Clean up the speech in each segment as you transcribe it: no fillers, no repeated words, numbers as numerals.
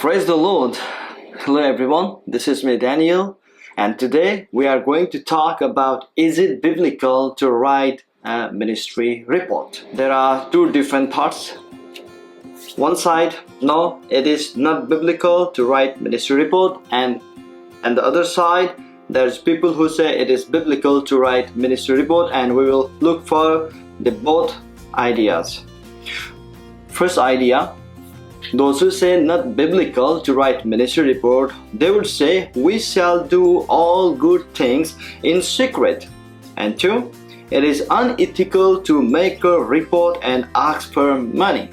Praise the Lord. Hello everyone, this is me Daniel, and today we are going to talk about, is it biblical to write a ministry report? There are two different thoughts. One side, no, it is not biblical to write ministry report, and the other side, there's people who say it is biblical to write ministry report, and we will look for the both ideas. First idea, those who say not biblical to write ministry report, they would say we shall do all good things in secret. And two, it is unethical to make a report and ask for money.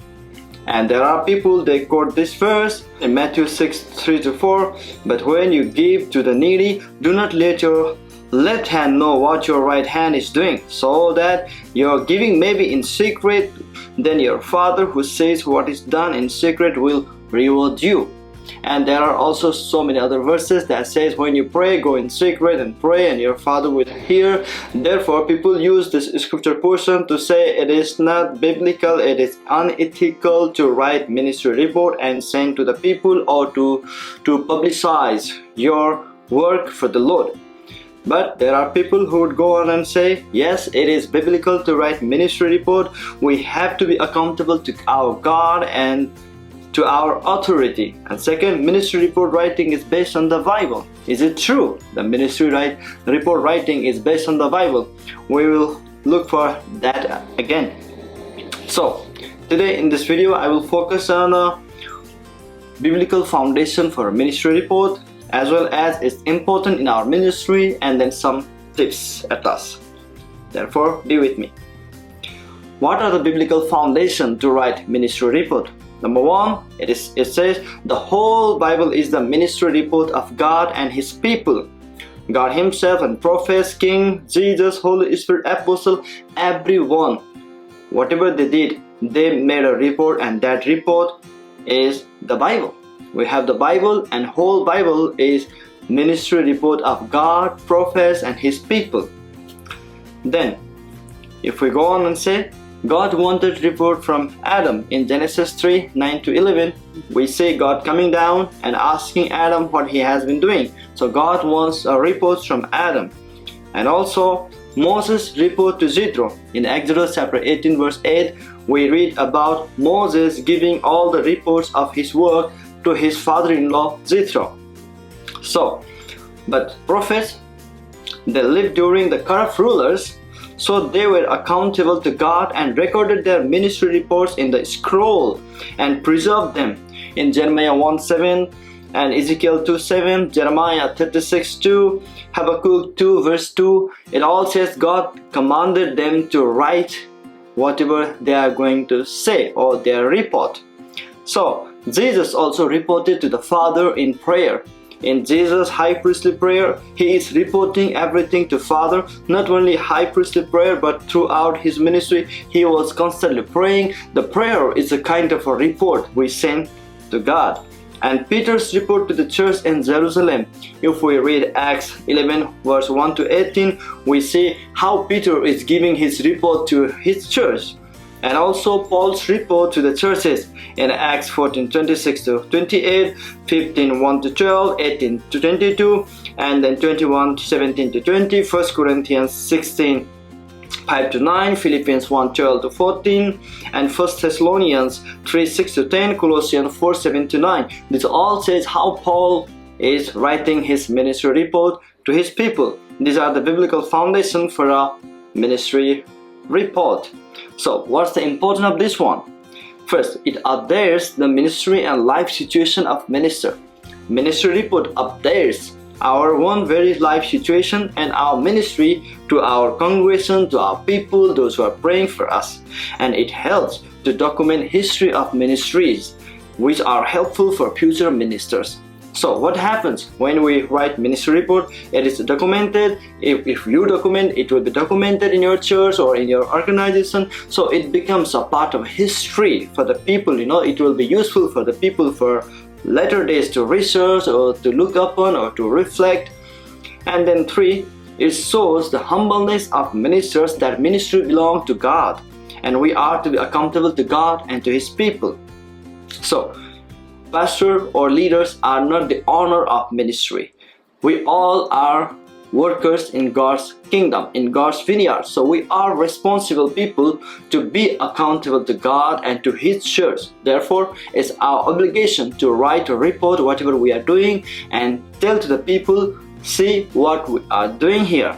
And there are people, they quote this verse in Matthew 6:3-4, but when you give to the needy, do not let your left hand know what your right hand is doing, so that your giving may be in secret, then your Father who sees what is done in secret will reward you. And there are also so many other verses that says when you pray, go in secret and pray, and your Father will hear. Therefore, people use this scripture portion to say it is not biblical, it is unethical to write ministry report and send to the people, or to publicize your work for the Lord. But there are people who would go on and say, yes, it is biblical to write ministry report. We have to be accountable to our God and to our authority. And second, ministry report writing is based on the Bible. Is it true? The ministry report writing is based on the Bible. We will look for that again. So today in this video, I will focus on a biblical foundation for a ministry report, as well as it's important in our ministry, and then some tips at last. Therefore, be with me. What are the biblical foundation to write ministry report? Number one, it says the whole Bible is the ministry report of God and His people. God Himself and prophets, King, Jesus, Holy Spirit, Apostle, everyone, whatever they did, they made a report, and that report is the Bible. We have the Bible, and whole Bible is ministry report of God, prophets, and His people. Then, if we go on and say, God wanted report from Adam in Genesis 3:9-11. We see God coming down and asking Adam what he has been doing. So God wants a report from Adam. And also Moses' report to Jethro. In Exodus chapter 18 verse 8, we read about Moses giving all the reports of his work to his father-in-law Jethro. So, but prophets, they lived during the corrupt rulers, so they were accountable to God and recorded their ministry reports in the scroll and preserved them. In Jeremiah 1:7 and Ezekiel 2:7, Jeremiah 36:2, Habakkuk 2 verse 2, it all says God commanded them to write whatever they are going to say, or their report. So Jesus also reported to the Father in prayer. In Jesus' high priestly prayer, He is reporting everything to Father. Not only high priestly prayer, but throughout His ministry, He was constantly praying. The prayer is a kind of a report we send to God. And Peter's report to the church in Jerusalem, if we read Acts 11 verse 1-18, we see how Peter is giving his report to his church. And also Paul's report to the churches in Acts 14:26-28, 15:1-12, 18-22, and then 21:17-20, 1 Corinthians 16:5-9, Philippians 1:12-14, and 1 Thessalonians 3:6-10, Colossians 4:7-9. This all says how Paul is writing his ministry report to his people. These are the biblical foundation for a ministry report. So what's the importance of this one? First, it updates the ministry and life situation of minister. Ministry report updates our one very life situation and our ministry to our congregation, to our people, those who are praying for us. And it helps to document history of ministries, which are helpful for future ministers. So what happens when we write ministry report? It is documented. If you document, it will be documented in your church or in your organization. So it becomes a part of history for the people. It will be useful for the people for later days to research or to look upon or to reflect. And then 3, it shows the humbleness of ministers, that ministry belongs to God, and we are to be accountable to God and to His people. So pastor or leaders are not the owner of ministry. We all are workers in God's kingdom, in God's vineyard. So we are responsible people to be accountable to God and to His church. Therefore, it's our obligation to write a report, whatever we are doing, and tell to the people, see what we are doing here.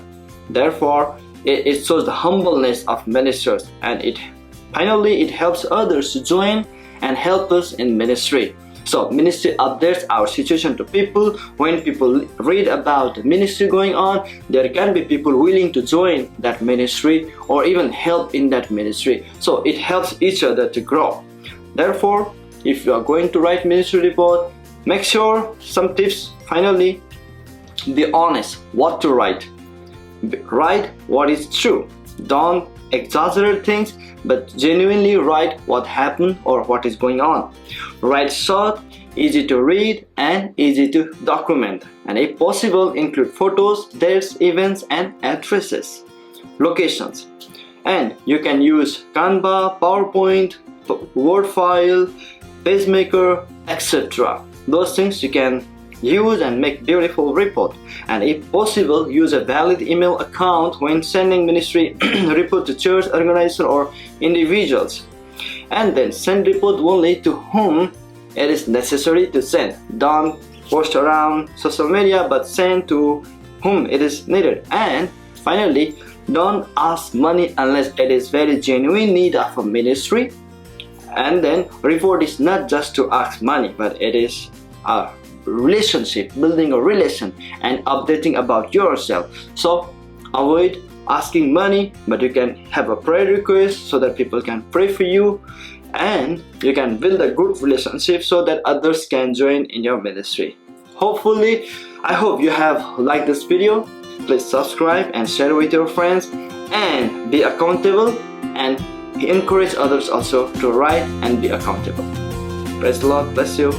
Therefore, it shows the humbleness of ministers, and finally it helps others to join and help us in ministry. So ministry updates our situation to people. When people read about the ministry going on, there can be people willing to join that ministry or even help in that ministry. So it helps each other to grow. Therefore, if you are going to write ministry report, make sure some tips. Finally, be honest what to write. Write what is true. Don't exaggerate things, but genuinely write what happened or what is going on. Write short, easy to read, and easy to document. And if possible, include photos, dates, events, and addresses. Locations. And you can use Canva, PowerPoint, Word file, PageMaker, etc. Those things you can use and make beautiful report. And if possible, use a valid email account when sending ministry report to church, organization, or individuals. And then send report only to whom it is necessary to send. Don't post around social media, but send to whom it is needed. And finally, don't ask money unless it is very genuine need of a ministry. And then report is not just to ask money, but it is a relationship, building a relation and updating about yourself. So avoid asking money, but you can have a prayer request so that people can pray for you, and you can build a good relationship so that others can join in your ministry. Hopefully, I hope you have liked this video. Please subscribe and share with your friends, and be accountable, and encourage others also to write and be accountable. Praise the Lord. Bless you.